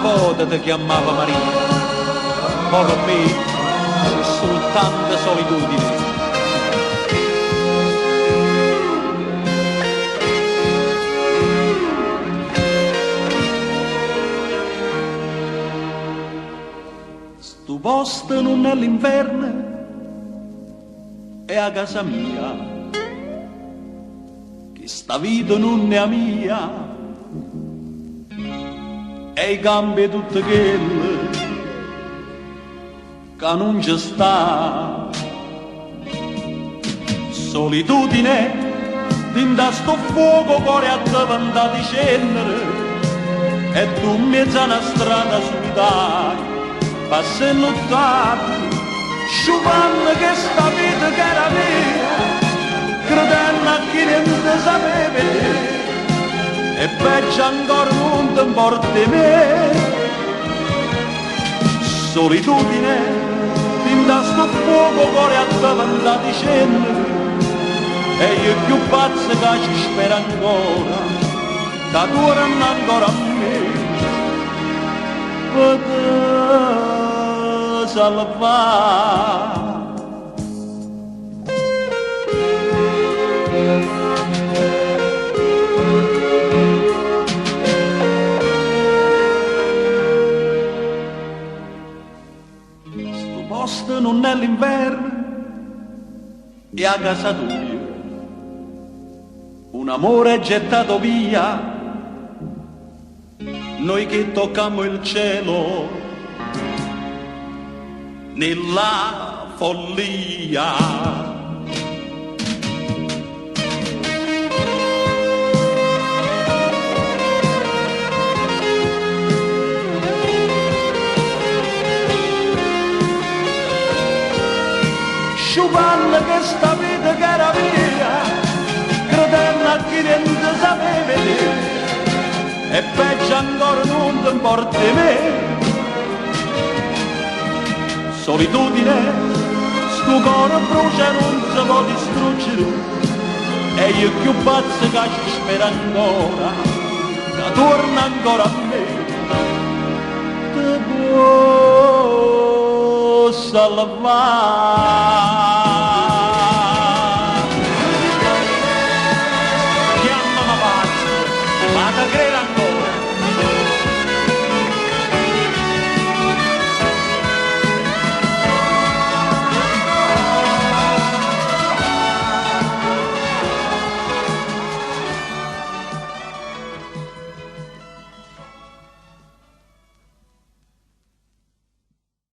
volta ti chiamava Maria, ma per me è soltanto solitudine. Sto posto non è l'inverno, è a casa mia, che sta vita non è a mia, e i cambi tutte quelle che non ci sta. Solitudine, dinda sto fuoco cuore a davanti di cenere, e tu in mezzo a una strada solitaria passi e nottati, sciupando che sta vita che era mia, credendo a chi niente sapeva, e peggio ancora non ti importa di me. Solitudine, tinta sto fuoco cuore a davanti di cenere, e io più pazzo che ci spera ancora, che torna ancora a me, per te salvare. Posto non è l'inverno, è a casa tua, un amore gettato via, noi che toccammo il cielo nella follia. Sciupando che sta vita che era mia, credendo a chi niente sapeva, e peggio ancora non ti importa di me. Solitudine, sto cuore brucia non si può distruggere, e io più pazzo che ci spera ancora, che torna ancora a me, ti può salvare.